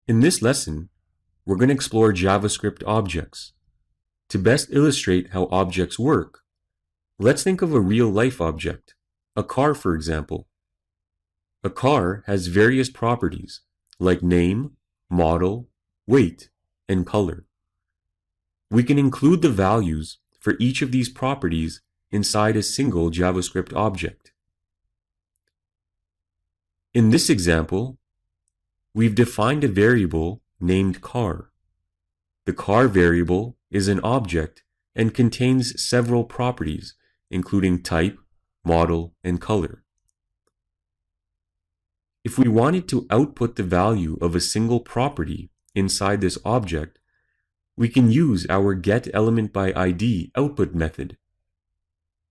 In this lesson, we're going to explore JavaScript objects. To best illustrate how objects work, let's think of a real-life object, a car for example. A car has various properties like name, model, weight, and color. We can include the values for each of these properties inside a single JavaScript object. In this example, we've defined a variable named car. The car variable is an object and contains several properties, including type, model, and color. If we wanted to output the value of a single property inside this object, we can use our getElementById output method.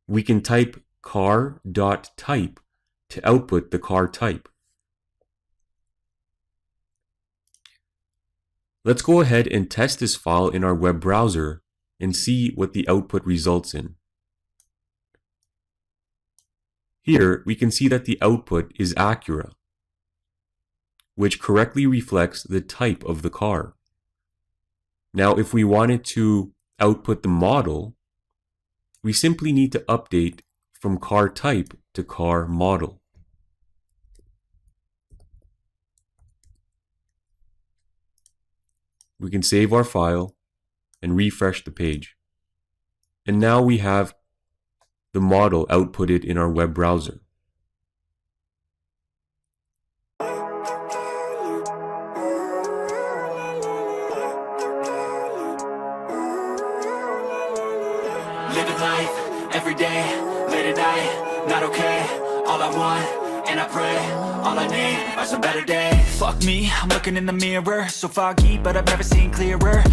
We can type car.type to output the car type. Let's go ahead and test this file in our web browser and see what the output results in. Here we can see that the output is Acura, which correctly reflects the type of the car. Now, if we wanted to output the model, we simply need to update from car type to car model. We can save our file and refresh the page. And now we have the model outputted in our web browser. Living life, every day, late at night, not okay. All I want, and I pray, all I need are some better days. Fuck me, I'm looking in the mirror, so foggy, but I've never seen clearer.